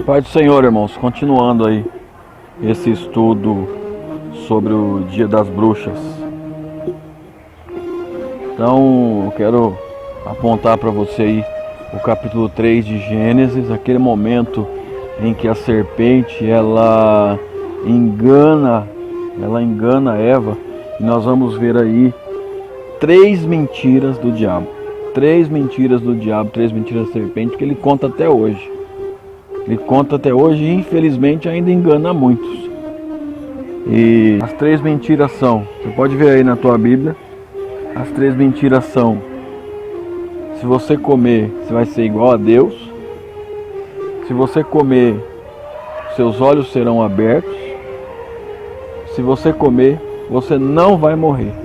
Pai do Senhor, irmãos, continuando aí esse estudo sobre o Dia das Bruxas. Então, eu quero apontar para você aí o capítulo 3 de Gênesis, aquele momento em que a serpente ela engana Eva, e nós vamos ver aí três mentiras do diabo. Três mentiras da serpente que ele conta até hoje. Ele conta até hoje e infelizmente ainda engana muitos. E as três mentiras são, você pode ver aí na tua Bíblia, as três mentiras são: se você comer, você vai ser igual a Deus. Se você comer, seus olhos serão abertos. Se você comer, você não vai morrer.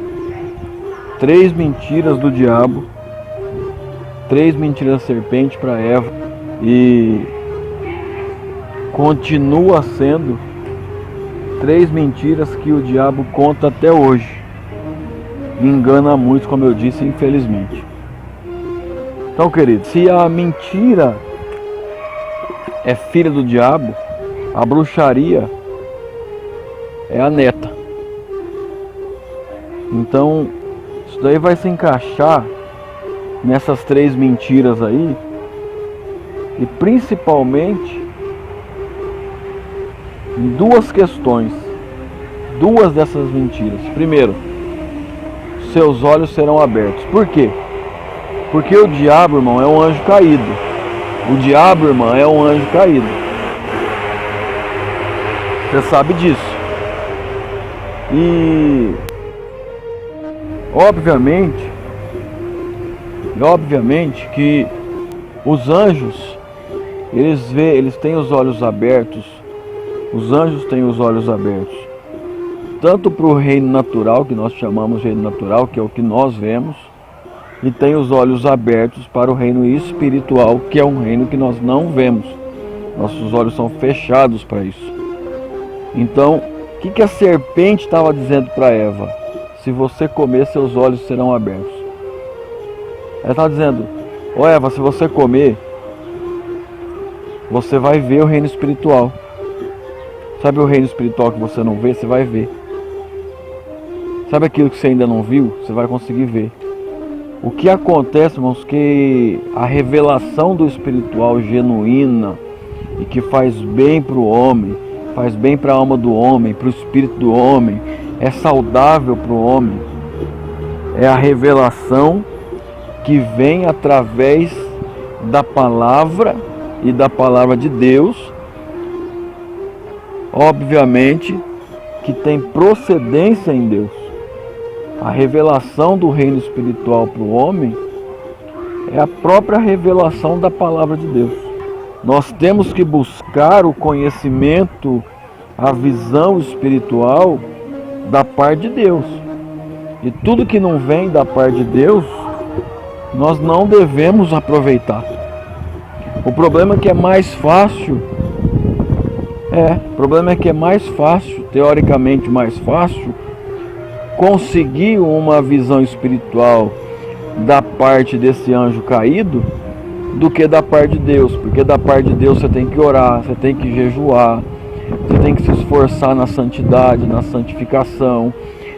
Três mentiras do diabo, três mentiras da serpente para Eva, e continua sendo três mentiras que o diabo conta até hoje. Engana muitos, como eu disse, infelizmente. Então, querido, se a mentira é filha do diabo, a bruxaria é a neta. Então, isso daí vai se encaixar nessas três mentiras aí, e principalmente em duas questões, duas dessas mentiras. Primeiro, seus olhos serão abertos. Por quê? Porque o diabo, irmão, é um anjo caído. O diabo, irmão, é um anjo caído. Você sabe disso. E obviamente que os anjos, eles têm os olhos abertos. Os anjos têm os olhos abertos, tanto para o reino natural, que nós chamamos de reino natural, que é o que nós vemos, e tem os olhos abertos para o reino espiritual, que é um reino que nós não vemos. Nossos olhos são fechados para isso. Então, o que a serpente estava dizendo para Eva? Se você comer, seus olhos serão abertos. Ela estava dizendo: ó Eva, se você comer, você vai ver o reino espiritual. Sabe o reino espiritual que você não vê? Você vai ver. Sabe aquilo que você ainda não viu? Você vai conseguir ver. O que acontece, irmãos, que a revelação do espiritual genuína e que faz bem para o homem, faz bem para a alma do homem, para o espírito do homem, é saudável para o homem, é a revelação que vem através da palavra e da palavra de Deus. Obviamente que tem procedência em Deus. A revelação do reino espiritual para o homem é a própria revelação da palavra de Deus. Nós temos que buscar o conhecimento, a visão espiritual da parte de Deus. E tudo que não vem da parte de Deus, nós não devemos aproveitar. O problema é que é mais fácil, teoricamente mais fácil, conseguir uma visão espiritual da parte desse anjo caído do que da parte de Deus. Porque da parte de Deus você tem que orar, você tem que jejuar, você tem que se esforçar na santidade, na santificação.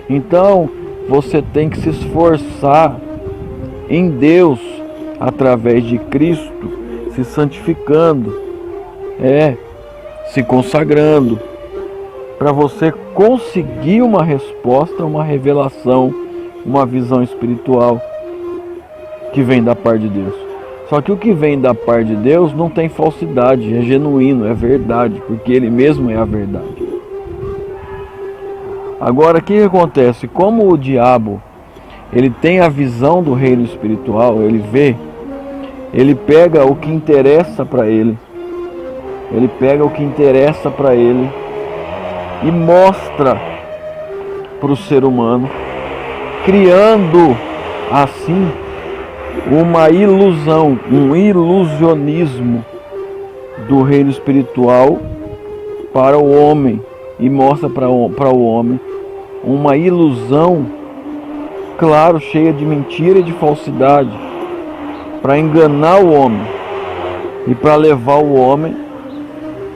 Então você tem que se esforçar em Deus através de Cristo, se santificando, se consagrando, para você conseguir uma resposta, uma revelação, uma visão espiritual que vem da parte de Deus. Só que o que vem da parte de Deus não tem falsidade, é genuíno, é verdade, porque Ele mesmo é a verdade. Agora, o que acontece? Como o diabo, ele tem a visão do reino espiritual, ele vê, ele pega o que interessa para ele, e mostra para o ser humano, criando assim uma ilusão, um ilusionismo do reino espiritual para o homem, e mostra para o homem uma ilusão, claro, cheia de mentira e de falsidade, para enganar o homem e para levar o homem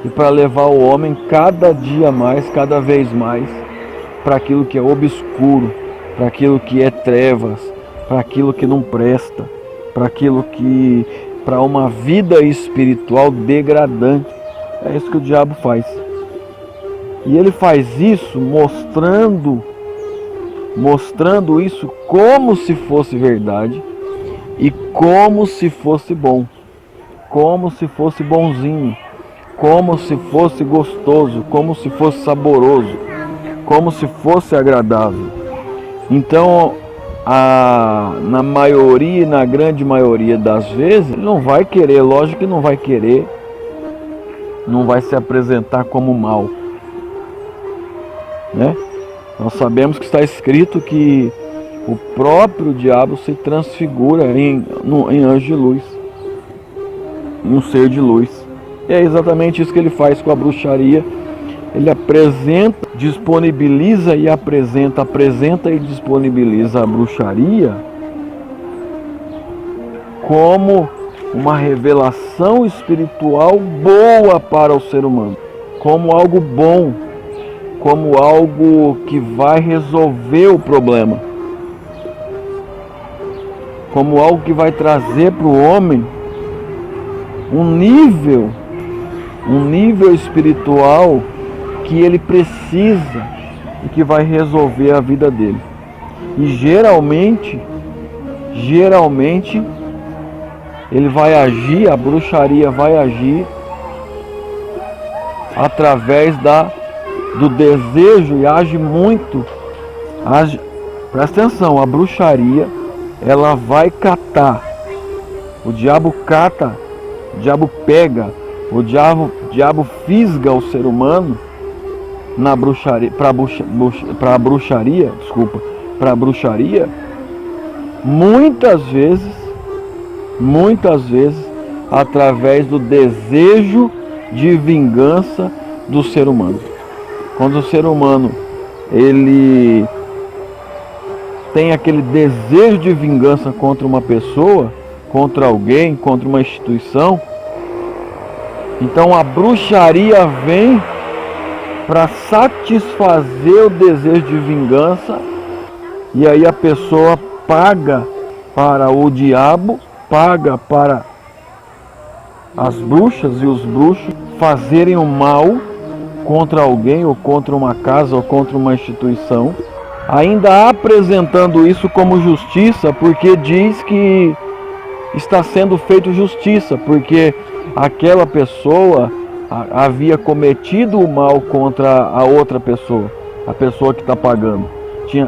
e para levar o homem cada dia mais, cada vez mais, para aquilo que é obscuro, para aquilo que é trevas, para aquilo que não presta, para uma vida espiritual degradante. É isso que o diabo faz. E ele faz isso mostrando isso como se fosse verdade e como se fosse bom, como se fosse bonzinho, como se fosse gostoso, como se fosse saboroso, como se fosse agradável. Então, na maioria, na grande maioria das vezes, ele não vai querer, lógico que não vai querer, não vai se apresentar como mal, né? Nós sabemos que está escrito que o próprio diabo se transfigura em anjo de luz, em um ser de luz. E é exatamente isso que ele faz com a bruxaria. Ele apresenta, disponibiliza e apresenta e disponibiliza a bruxaria como uma revelação espiritual boa para o ser humano, como algo bom, como algo que vai resolver o problema, como algo que vai trazer para o homem um nível espiritual que ele precisa e que vai resolver a vida dele. E geralmente ele vai agir, a bruxaria vai agir através do desejo, e age muito. Presta atenção, a bruxaria, ela vai catar. O diabo cata, o diabo pega, o diabo fisga o ser humano na bruxaria, para a bruxaria, muitas vezes através do desejo de vingança do ser humano. Quando o ser humano ele tem aquele desejo de vingança contra uma pessoa, contra alguém, contra uma instituição, então a bruxaria vem para satisfazer o desejo de vingança, e aí a pessoa paga para o diabo, paga para as bruxas e os bruxos fazerem o mal contra alguém, ou contra uma casa, ou contra uma instituição, ainda apresentando isso como justiça, porque diz que está sendo feito justiça, porque aquela pessoa havia cometido o mal contra a outra pessoa, a pessoa que está pagando.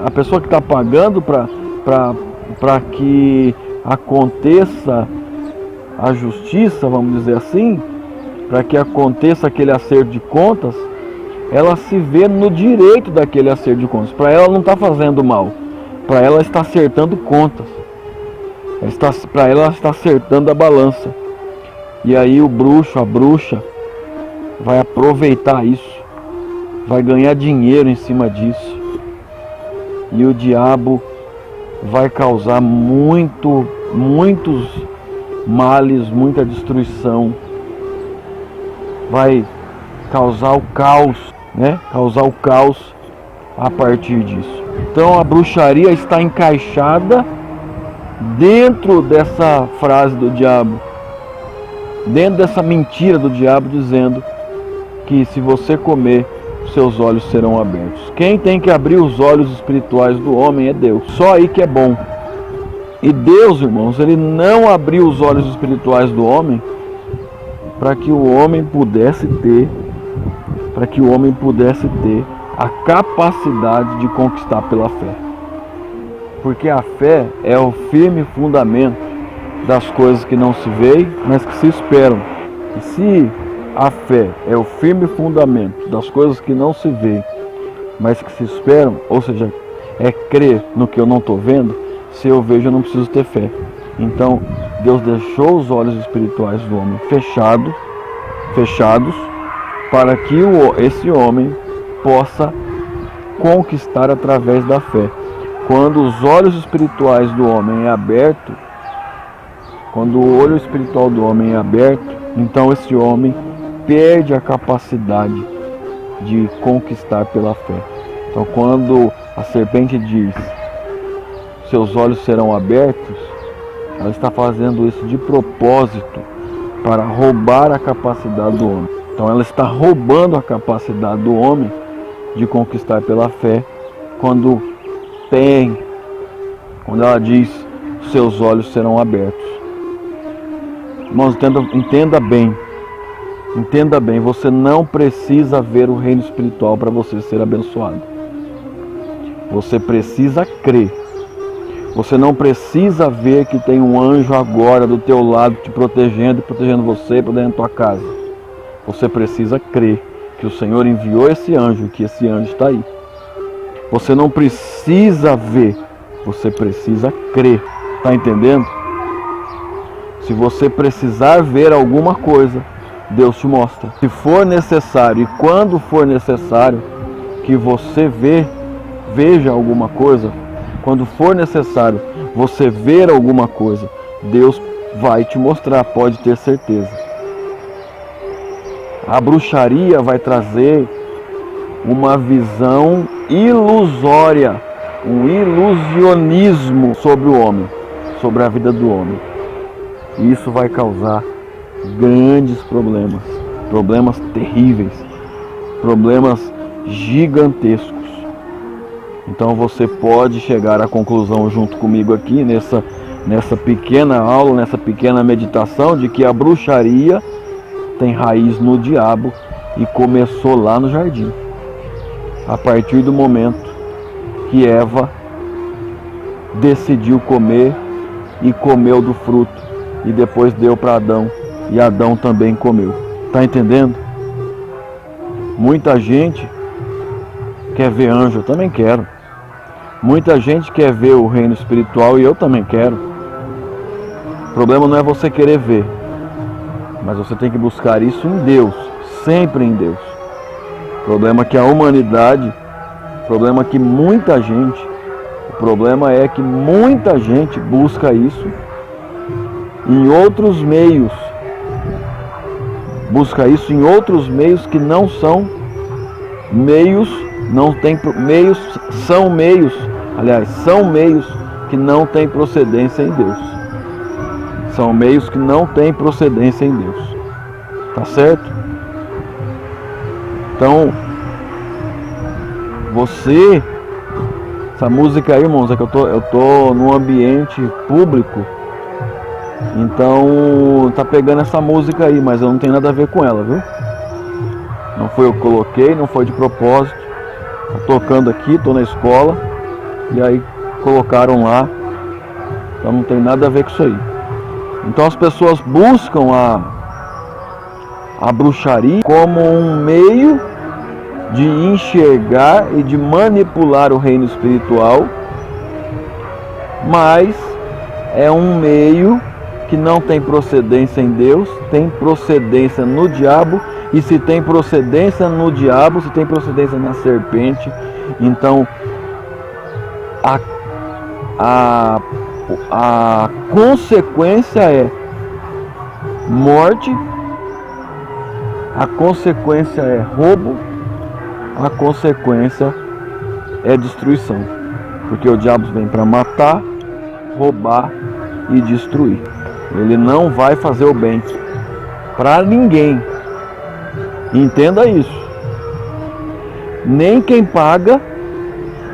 A pessoa que está pagando para que aconteça a justiça, vamos dizer assim, para que aconteça aquele acerto de contas, ela se vê no direito daquele acerto de contas. Para ela não está fazendo mal, para ela está acertando contas, para ela está acertando a balança. E aí o bruxo, a bruxa, vai aproveitar isso, vai ganhar dinheiro em cima disso, e o diabo vai causar muitos males, muita destruição, vai causar o caos, né? Causar o caos a partir disso. Então a bruxaria está encaixada dentro dessa frase do diabo, dentro dessa mentira do diabo, dizendo que se você comer, seus olhos serão abertos. Quem tem que abrir os olhos espirituais do homem é Deus. Só aí que é bom. E Deus, irmãos, ele não abriu os olhos espirituais do homem para que o homem pudesse ter a capacidade de conquistar pela fé. Porque a fé é o firme fundamento das coisas que não se veem, mas que se esperam. E se a fé é o firme fundamento das coisas que não se veem, mas que se esperam, ou seja, é crer no que eu não estou vendo, se eu vejo eu não preciso ter fé. Então Deus deixou os olhos espirituais do homem fechados, para que esse homem possa conquistar através da fé. Quando os olhos espirituais do homem é aberto, quando o olho espiritual do homem é aberto, então esse homem perde a capacidade de conquistar pela fé. Então, quando a serpente diz: seus olhos serão abertos, ela está fazendo isso de propósito para roubar a capacidade do homem. Então ela está roubando a capacidade do homem de conquistar pela fé quando ela diz: seus olhos serão abertos. Irmãos, entenda bem, você não precisa ver o reino espiritual para você ser abençoado. Você precisa crer. Você não precisa ver que tem um anjo agora do teu lado te protegendo você e protegendo a tua casa. Você precisa crer que o Senhor enviou esse anjo, que esse anjo está aí. Você não precisa ver, você precisa crer. Está entendendo? Se você precisar ver alguma coisa, Deus te mostra. Se for necessário e quando for necessário que você veja alguma coisa, quando for necessário você ver alguma coisa, Deus vai te mostrar, pode ter certeza. A bruxaria vai trazer uma visão ilusória, um ilusionismo sobre o homem, sobre a vida do homem. E isso vai causar grandes problemas, problemas terríveis, problemas gigantescos. Então você pode chegar à conclusão junto comigo aqui nessa pequena aula, nessa pequena meditação, de que a bruxaria tem raiz no diabo e começou lá no jardim. A partir do momento que Eva decidiu comer e comeu do fruto e depois deu para Adão e Adão também comeu. Está entendendo? Muita gente quer ver anjo, eu também quero. Muita gente quer ver o reino espiritual e eu também quero. O problema não é você querer ver, mas você tem que buscar isso em Deus, sempre em Deus. O problema é que a humanidade, o problema é que muita gente busca isso em outros meios. Busca isso em outros meios que não são meios, são meios que não têm procedência em Deus. São meios que não têm procedência em Deus. Tá certo? Então, essa música aí, irmãos, é que eu tô num ambiente público, então tá pegando essa música aí, mas eu não tenho nada a ver com ela, viu? Não foi eu que coloquei, não foi de propósito. Tô tocando aqui, tô na escola, e aí colocaram lá, então não tem nada a ver com isso aí. Então as pessoas buscam a bruxaria como um meio de enxergar e de manipular o reino espiritual, mas é um meio que não tem procedência em Deus, tem procedência no diabo, e se tem procedência no diabo, se tem procedência na serpente, então a consequência é morte, a consequência é roubo, a consequência é destruição, porque o diabo vem para matar, roubar e destruir. Ele não vai fazer o bem para ninguém. Entenda isso. Nem quem paga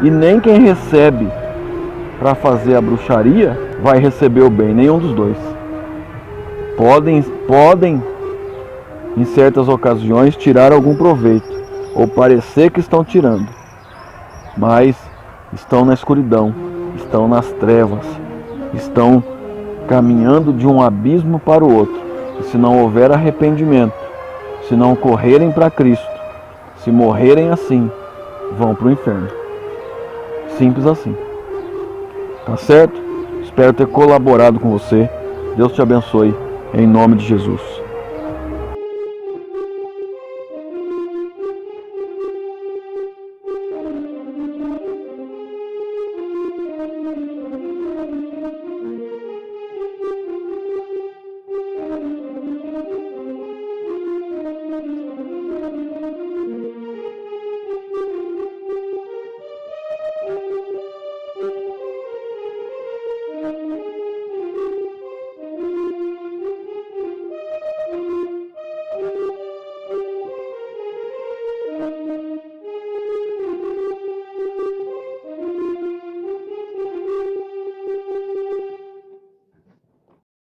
e nem quem recebe para fazer a bruxaria vai receber o bem, nenhum dos dois. Podem em certas ocasiões tirar algum proveito, ou parecer que estão tirando, mas estão na escuridão, estão nas trevas, estão caminhando de um abismo para o outro. E se não houver arrependimento, se não correrem para Cristo, se morrerem assim, vão para o inferno. Simples assim. Tá certo? Espero ter colaborado com você. Deus te abençoe, em nome de Jesus.